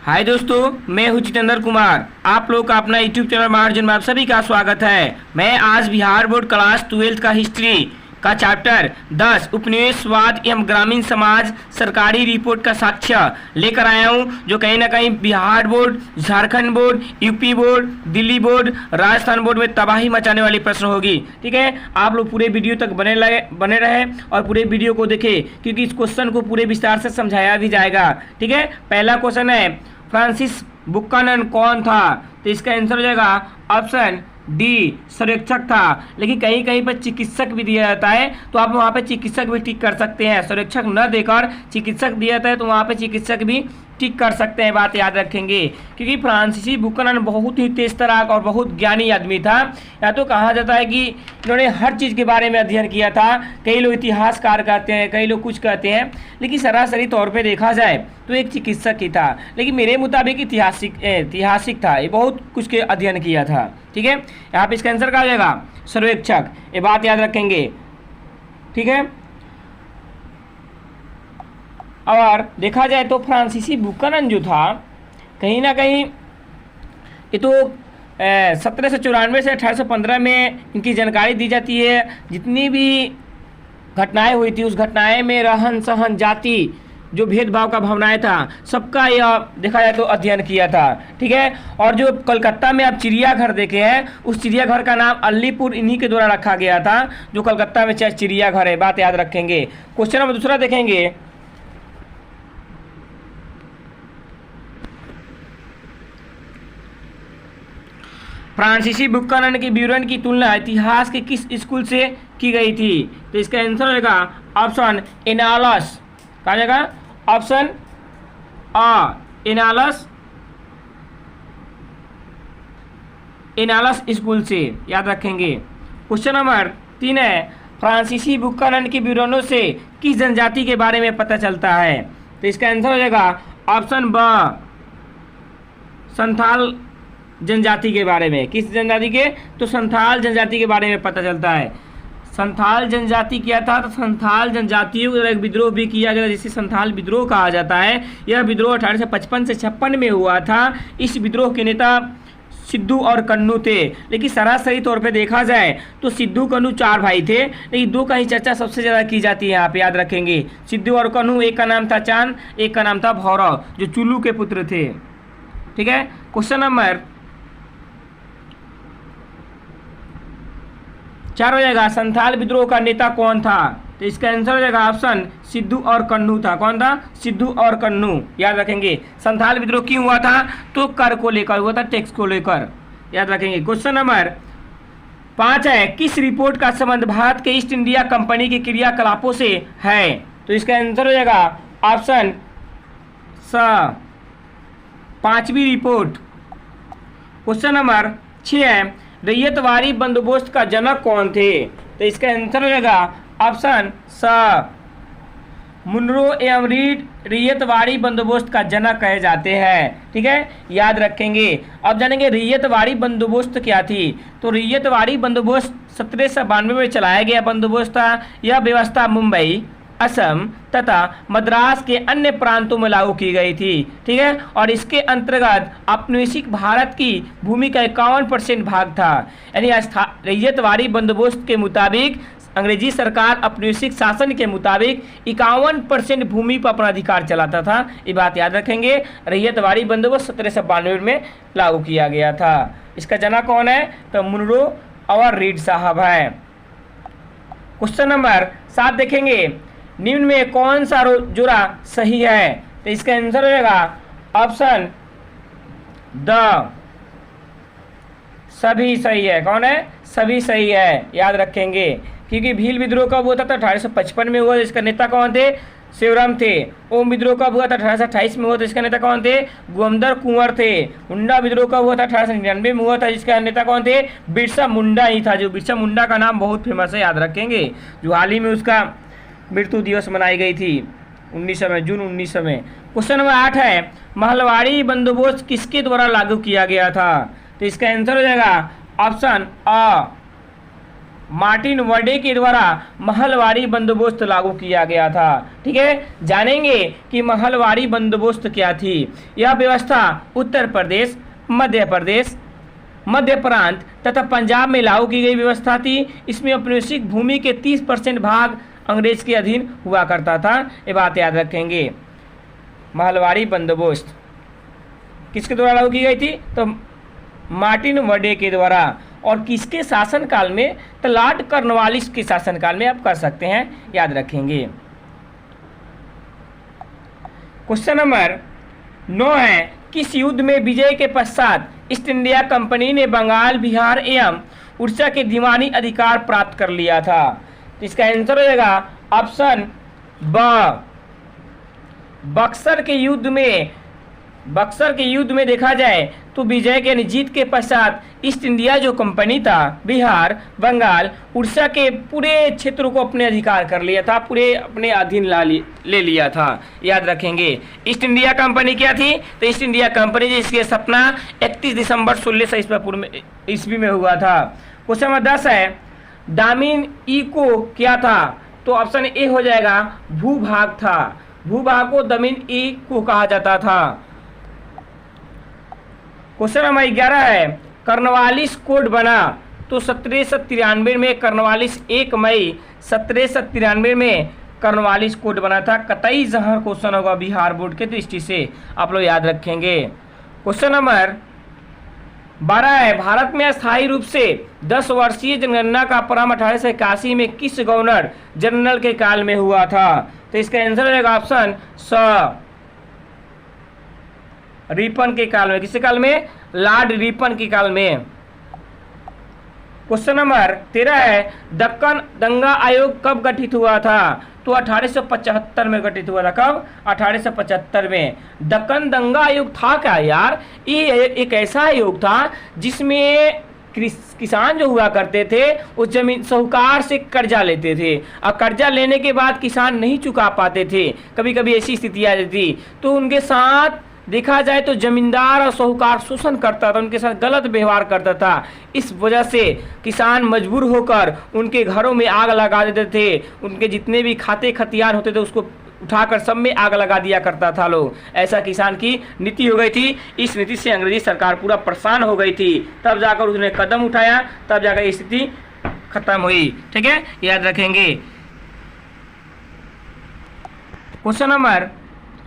हाय दोस्तों, मैं हूं जितेंद्र कुमार। आप लोग का अपना यूट्यूब चैनल महाराजन में आप सभी का स्वागत है। मैं आज बिहार बोर्ड क्लास 12 का हिस्ट्री का चैप्टर 10 उपनिवेशवाद एवं ग्रामीण समाज सरकारी रिपोर्ट का साक्ष्य लेकर आया हूं, जो कहीं ना कहीं Bihar board, Jharkhand board, UP board, Delhi board, Rajasthan board में तबाही मचाने वाली प्रश्न होगी। ठीक है, आप लोग पूरे वीडियो तक बने रहे और पूरे वीडियो को देखें, क्योंकि इस क्वेश्चन को पूरे विस्तार से समझाया भी जाएगा। ठीक है, पहला क्वेश्चन है फ्रांसिस बुकनन कौन था? तो इसका आंसर हो जाएगा ऑप्शन डी, संरक्षक था। लेकिन कहीं कहीं पर चिकित्सक भी दिया जाता है, तो आप वहाँ पे चिकित्सक भी टिक कर सकते हैं। संरक्षक न देकर चिकित्सक दिया जाता है, तो वहाँ पे चिकित्सक भी टिक कर सकते हैं। बात याद रखेंगे, क्योंकि फ्रांसीसी बुकनन बहुत ही तेज तराक और बहुत ज्ञानी आदमी था। या तो कहा जाता है कि इन्होंने हर चीज़ के बारे में अध्ययन किया था। कई लोग इतिहासकार कहते हैं, कई लोग कुछ कहते हैं, लेकिन सरासरी तौर पे देखा जाए तो एक चिकित्सक ही था। लेकिन मेरे मुताबिक ऐतिहासिक था, ये बहुत कुछ के अध्ययन किया था। ठीक है, यहाँ पे इसका आंसर क्या आ जाएगा? सर्वेक्षक। ये बात याद रखेंगे। ठीक है, और देखा जाए तो फ्रांसीसी बुकनन जो था, कहीं ना कहीं ये तो 1794 से 1815 में इनकी जानकारी दी जाती है। जितनी भी घटनाएं हुई थी, उस घटनाएं में रहन सहन, जाति, जो भेदभाव का भावनाएं था, सबका यह देखा जाए तो अध्ययन किया था। ठीक है, और जो कलकत्ता में आप चिड़ियाघर देखे हैं, उस चिड़ियाघर का नाम अलीपुर इन्हीं के द्वारा रखा गया था, जो कलकत्ता में चिड़ियाघर है। बात याद रखेंगे। क्वेश्चन नंबर दूसरा देखेंगे। फ्रांसीसी बुकनन की विवरण की तुलना इतिहास के किस स्कूल से की गई थी? तो इसका आंसर होगा ऑप्शन एनालस। कहा जाएगा ऑप्शन एनालस स्कूल से। याद रखेंगे। क्वेश्चन नंबर 3 है फ्रांसीसी बुकनन की विवरणों से किस जनजाति के बारे में पता चलता है? तो इसका आंसर हो जाएगा ऑप्शन ब, संथाल जनजाति के बारे में। किस जनजाति के? तो संथाल जनजाति के बारे में पता चलता है। संथाल जनजाति क्या था? तो संथाल जनजातियों का एक विद्रोह भी किया गया, जिसे संथाल विद्रोह कहा जाता है। यह विद्रोह 1855 से 56 में हुआ था। इस विद्रोह के नेता सिद्धू और कन्नू थे। लेकिन सरासरी तौर पे देखा जाए तो सिद्धू कन्नू 4 भाई थे, लेकिन 2 का ही चर्चा सबसे ज़्यादा की जाती है। यहाँ पे याद रखेंगे, सिद्धू और कन्नू। एक का नाम था चांद, एक का नाम था भौरव, जो चुल्लू के पुत्र थे। ठीक है, क्वेश्चन नंबर 4 हो जाएगा संथाल विद्रोह का नेता कौन था? तो इसका आंसर हो जाएगा ऑप्शन सिद्धू और कन्नू था। कौन था? सिद्धू और कन्नू। याद रखेंगे। संथाल विद्रोह क्यों हुआ था? तो कर को लेकर हुआ था, टैक्स को लेकर। याद रखेंगे। क्वेश्चन नंबर 5 है किस रिपोर्ट का संबंध भारत के ईस्ट इंडिया कंपनी के क्रियाकलापों से है? तो इसका आंसर हो जाएगा ऑप्शन स, 5वीं रिपोर्ट। क्वेश्चन नंबर 6 है रैयतवाड़ी बंदोबस्त का जनक कौन थे? तो इसका आंसर हो जाएगा ऑप्शन स, मुनरो एवं रीड रैयतवाड़ी बंदोबस्त का जनक कहे जाते हैं। ठीक है, याद रखेंगे। अब जानेंगे रैयतवाड़ी बंदोबस्त क्या थी। तो रैयतवाड़ी बंदोबस्त 1792 में चलाया गया बंदोबस्त था। यह व्यवस्था मुंबई, असम तथा मद्रास के अन्य प्रांतों में लागू की गई थी। ठीक है, और इसके अंतर्गत औपनिवेशिक भारत की भूमि का 51% भाग था। यानी रैयतवाड़ी बंदोबस्त के मुताबिक अंग्रेजी सरकार औपनिवेशिक शासन के मुताबिक 51% भूमि पर अपना अधिकार चलाता था। ये बात याद रखेंगे। रैयतवाड़ी बंदोबस्त 1792 में लागू किया गया था। इसका जनक कौन है? तो मुनरो और रीड साहब है। क्वेश्चन नंबर 7 देखेंगे। निम्न में कौन सा जोड़ा सही है? तो इसका आंसर हो जाएगा ऑप्शन द, सभी सही है। कौन है? सभी सही है। याद रखेंगे, क्योंकि भील विद्रोह कब हुआ था? तो 1855 में हुआ। इसका नेता कौन थे? शिवराम थे। ओम विद्रोह कब हुआ था? 1828 में हुआ था। इसका नेता कौन थे? गोमदर कुंवर थे। मुंडा विद्रोह कब हुआ था? 1899 में हुआ था। जिसका नेता कौन थे? बिरसा मुंडा ही था। जो बिरसा मुंडा का नाम बहुत फेमस है, याद रखेंगे। जो हाल ही में उसका मृत्यु दिवस मनाई गई थी 1900 में, जून 1900 में। क्वेश्चन नंबर 8 है महलवाड़ी बंदोबस्त किसके द्वारा लागू किया गया था? तो इसका आंसर हो जाएगा ऑप्शन अ, मार्टिन वर्डे के द्वारा महलवारी बंदोबस्त लागू किया गया था। ठीक है, जानेंगे कि महलवारी बंदोबस्त क्या थी। यह व्यवस्था उत्तर प्रदेश, मध्य प्रदेश, मध्य प्रांत तथा पंजाब में लागू की गई व्यवस्था थी। इसमें औपनिवेशिक भूमि के 30% भाग अंग्रेज के अधीन हुआ करता था। ये बात याद रखेंगे। महलवारी बंदोबस्त किसके द्वारा लागू की गई थी? तो मार्टिन वर्डे के द्वारा। और किसके शासनकाल में? तो लॉर्ड कॉर्नवालिस के शासनकाल में आप कर सकते हैं, याद रखेंगे। क्वेश्चन नंबर 9 है, किस युद्ध में विजय के पश्चात ईस्ट इंडिया कंपनी ने बंगाल, बिहार एवं उड़ीसा के दीवानी अधिकार प्राप्त कर लिया था? तो इसका आंसर हो जाएगा ऑप्शन ब। बक्सर के युद्ध में देखा जाए तो विजय के जीत के पश्चात ईस्ट इंडिया जो कंपनी था, बिहार, बंगाल, उड़ीसा के पूरे क्षेत्रों को अपने अधिकार कर लिया था, पूरे अपने अधीन ले लिया था, याद रखेंगे। ईस्ट इंडिया कंपनी क्या थी? तो ईस्ट इंडिया कंपनी जिसकी स्थापना 31 दिसंबर 1600 ईस्वी में हुआ था। क्वेश्चन नंबर 10 है, डामिन इको क्या था? तो ऑप्शन ए हो जाएगा भूभाग था। भूभाग को दमिन इको कहा जाता था। क्वेश्चन नंबर 11 है, कॉर्नवालिस कोड बना तो 1793 में कॉर्नवालिस 1 मई 1793 में कॉर्नवालिस कोड बना था। कतई जहर क्वेश्चन होगा बिहार बोर्ड के दृष्टि से, आप लोग याद रखेंगे। क्वेश्चन नंबर 12 है, भारत में अस्थायी रूप से 10 वर्षीय जनगणना का प्रारंभ 1881 में किस गवर्नर जनरल के काल में हुआ था? तो इसका आंसर रहेगा ऑप्शन स, रिपन के काल में। किसके काल में? लॉर्ड रिपन के काल में। क्वेश्चन नंबर 13 है, दक्कन दंगा आयोग कब गठित हुआ था? तो 1875 में गठित हुआ था। कब? 1875 में। दक्कन दंगा आयोग था क्या यार? ये एक ऐसा आयोग था जिसमें किसान जो हुआ करते थे उस जमीन साहूकार से कर्जा लेते थे, और कर्जा लेने के बाद किसान नहीं चुका पाते थे, कभी कभी ऐसी स्थिति आ जाती थी, तो उनके साथ देखा जाए तो जमींदार और साहूकार शोषण करता था, उनके साथ गलत व्यवहार करता था। इस वजह से किसान मजबूर होकर उनके घरों में आग लगा देते थे, उनके जितने भी खाते खतियान होते थे उसको उठाकर सब में आग लगा दिया करता था लोग। ऐसा किसान की नीति हो गई थी। इस नीति से अंग्रेजी सरकार पूरा परेशान हो गई थी, तब जाकर उसने कदम उठाया, तब जाकर स्थिति खत्म हुई। ठीक है, याद रखेंगे। क्वेश्चन नंबर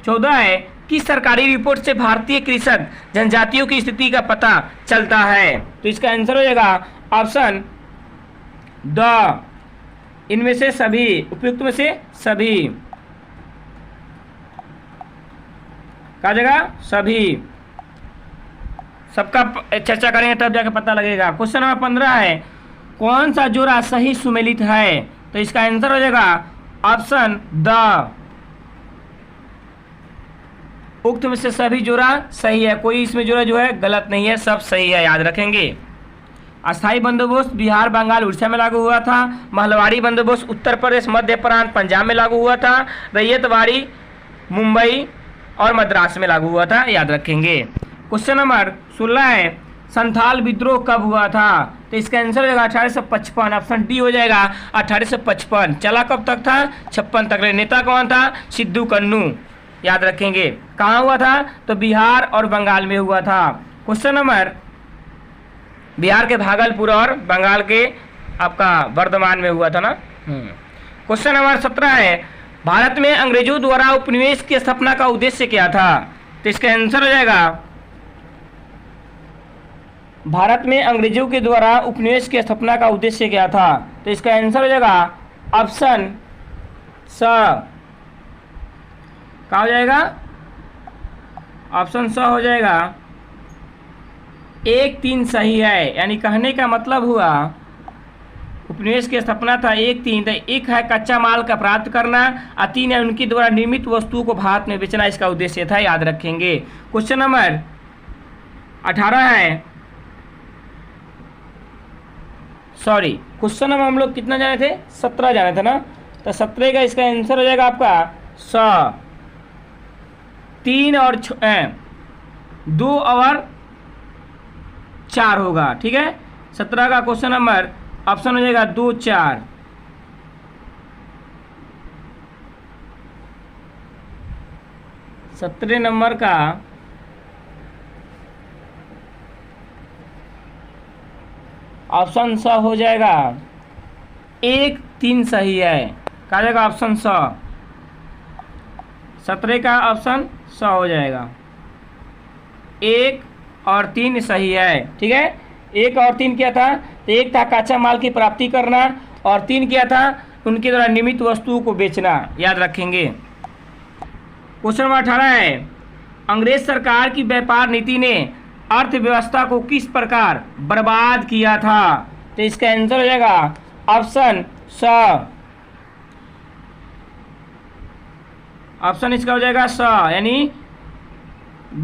14 है, किस सरकारी रिपोर्ट से भारतीय कृषक जनजातियों की स्थिति का पता चलता है? तो इसका आंसर हो जाएगा ऑप्शन द, इनमें से सभी, उपयुक्त में से सभी। कहा जाएगा सभी, सबका चर्चा करेंगे तब जाकर पता लगेगा। क्वेश्चन नंबर 15 है, कौन सा जोड़ा सही सुमेलित है? तो इसका आंसर हो जाएगा ऑप्शन द, उक्त में से सभी जोड़ा सही है, कोई इसमें जोड़ा जो है गलत नहीं है, सब सही है, याद रखेंगे। अस्थायी बंदोबस्त बिहार, बंगाल, उड़ीसा में लागू हुआ था। महलवारी बंदोबस्त उत्तर प्रदेश, मध्य प्रांत, पंजाब में लागू हुआ था। रैयतवाड़ी मुंबई और मद्रास में लागू हुआ था, याद रखेंगे। क्वेश्चन नंबर 16 है, संथाल विद्रोह कब हुआ था? तो इसका आंसर हो जाएगा 1855, ऑप्शन डी हो जाएगा 1855। चला कब तक था? 56 तक। नेता कौन था? सिद्धू कन्नू, याद रखेंगे। कहाँ हुआ था? तो बिहार और बंगाल में हुआ था। क्वेश्चन नंबर, बिहार के भागलपुर और बंगाल के आपका वर्धमान में हुआ था ना। क्वेश्चन नंबर 17 है, भारत में अंग्रेजों द्वारा उपनिवेश की स्थापना का उद्देश्य क्या था? तो इसका आंसर हो जाएगा, भारत में अंग्रेजों के द्वारा उपनिवेश की स्थापना का उद्देश्य क्या था? तो इसका आंसर हो जाएगा ऑप्शन स, क्या हो जाएगा? ऑप्शन स हो जाएगा। 1, 3 सही है, यानी कहने का मतलब हुआ उपनिवेश की स्थापना था 1, 3, तो 1 है कच्चा माल का प्राप्त करना, और 3 है उनके द्वारा निर्मित वस्तुओं को भारत में बेचना, इसका उद्देश्य था, याद रखेंगे। क्वेश्चन नंबर 18 है, सॉरी क्वेश्चन नंबर हम लोग कितना जाने थे? 17 जाने थे ना। तो 17 का इसका आंसर हो जाएगा आपका 100, 3 और 2 और 4 होगा। ठीक है, 17 का क्वेश्चन नंबर ऑप्शन हो जाएगा 2 4। सत्रह नंबर का ऑप्शन स हो जाएगा 1 3 सही है। क्या जाएगा ऑप्शन स। 17 का ऑप्शन स हो जाएगा। 1 और 3 सही है। ठीक है, 1 और 3 क्या था? तो 1 था कच्चा माल की प्राप्ति करना और 3 क्या था? उनके द्वारा निर्मित वस्तुओं को बेचना। याद रखेंगे। क्वेश्चन नंबर 18 है, अंग्रेज सरकार की व्यापार नीति ने अर्थव्यवस्था को किस प्रकार बर्बाद किया था? तो इसका आंसर हो जाएगा ऑप्शन स। ऑप्शन इसका हो जाएगा स, यानी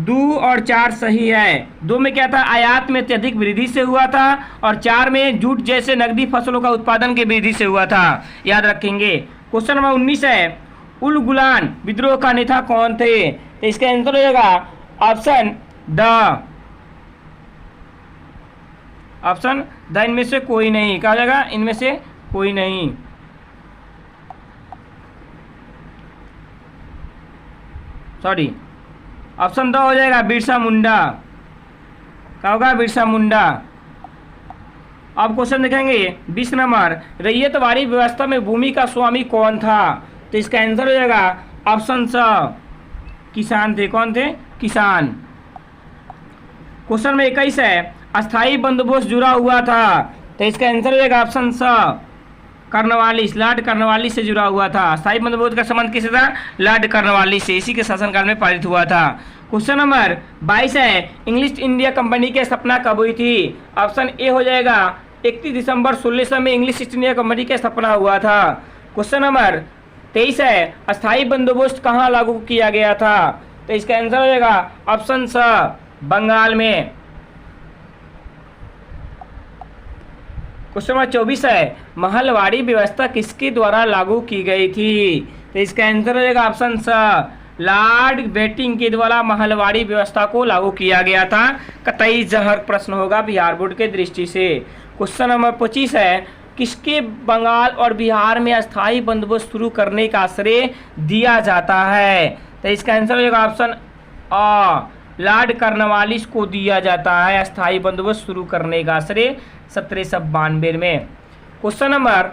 2 और 4 सही है। 2 में क्या था? आयात में अत्यधिक वृद्धि से हुआ था और 4 में जूट जैसे नकदी फसलों का उत्पादन की वृद्धि से हुआ था। याद रखेंगे। क्वेश्चन नंबर 19 है, उल गुलान विद्रोह का नेता कौन थे? तो इसका आंसर हो जाएगा ऑप्शन द। ऑप्शन द, इनमें से कोई नहीं। क्या हो जाएगा? इनमें से कोई नहीं। सॉरी, ऑप्शन द हो जाएगा बिरसा मुंडा। क्या होगा? बिरसा मुंडा। अब क्वेश्चन देखेंगे 20 नंबर, रैयतवाड़ी व्यवस्था में भूमि का स्वामी कौन था? तो इसका आंसर हो जाएगा ऑप्शन स, किसान थे। कौन थे? किसान। क्वेश्चन में 21 है, अस्थाई बंदोबस्त जुड़ा हुआ था। तो इसका आंसर हो जाएगा ऑप्शन स, कर्नवालिस, लॉर्ड कर्नवालिस से जुड़ा हुआ था। अस्थाई बंदोबस्त का संबंध किससे था? लॉर्ड कर्नवालिस से। इसी के शासनकाल में पारित हुआ था। क्वेश्चन नंबर 22 है, इंग्लिश इंडिया कंपनी की स्थापना कब हुई थी? ऑप्शन ए हो जाएगा 31 दिसंबर 1600 में इंग्लिश ईस्ट इंडिया कंपनी की स्थापना हुआ था। क्वेश्चन नंबर 23 है, अस्थाई बंदोबस्त कहाँ लागू किया गया था? तो इसका आंसर हो जाएगा ऑप्शन स, बंगाल में। क्वेश्चन नंबर 24 है, महलवाड़ी व्यवस्था किसके द्वारा लागू की गई थी? तो इसका आंसर हो जाएगा ऑप्शन स, लॉर्ड बेटिंग के द्वारा महलवाड़ी व्यवस्था को लागू किया गया था। कतई जहर प्रश्न होगा बिहार बोर्ड के दृष्टि से। क्वेश्चन नंबर 25 है, किसके बंगाल और बिहार में अस्थाई बंदोबस्त शुरू करने का श्रेय दिया जाता है? तो इसका आंसर हो जाएगा ऑप्शन अ, लॉर्ड कर्नवालिस को दिया जाता है अस्थाई बंदोबस्त शुरू करने का श्रेय 1792 में। क्वेश्चन नंबर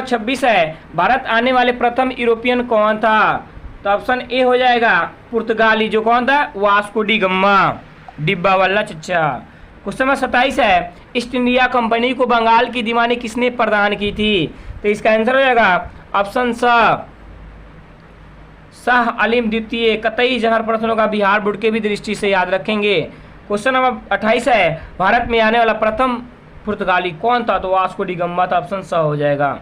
26 है, भारत आने वाले प्रथम यूरोपियन कौन था? तो ऑप्शन ए हो जाएगा पुर्तगाली। जो कौन था? वास्को डी गामा, डिब्बा वाला चच्चा। क्वेश्चन नंबर 27 है, ईस्ट इंडिया कंपनी को बंगाल की दीवानी किसने प्रदान की थी? तो इसका आंसर हो जाएगा ऑप्शन स, शाह आलिम द्वितीय। कतई जहर प्रश्न होगा बिहार बोर्ड के भी दृष्टि से। याद रखेंगे। क्वेश्चन नंबर 28 है, भारत में आने वाला प्रथम पुर्तगाली कौन था? तो वास्को डी गामा था। ऑप्शन स हो जाएगा।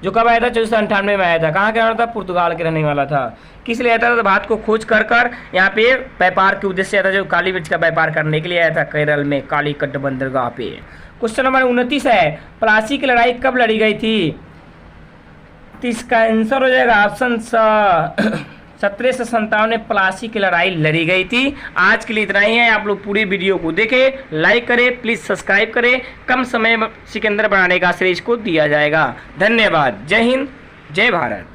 जो कब आया था? 1498 में आया था। कहाँ के रहने था? पुर्तगाल के रहने वाला था। किस लिए आया था? तो भारत को खोज कर यहाँ पे व्यापार के उद्देश्य आया था, जो काली मिर्च का व्यापार करने के लिए आया था केरल में कालीकट बंदरगाह पे। क्वेश्चन नंबर 29 है, प्लासी की लड़ाई कब लड़ी गई थी? तो इसका आंसर हो जाएगा ऑप्शन स, 1757 में प्लासी की लड़ाई लड़ी गई थी। आज के लिए इतना ही है। आप लोग पूरी वीडियो को देखें, लाइक करें, प्लीज़ सब्सक्राइब करें। कम समय में सिकंदर बनाने का श्रेय को दिया जाएगा। धन्यवाद। जय हिंद, जय भारत।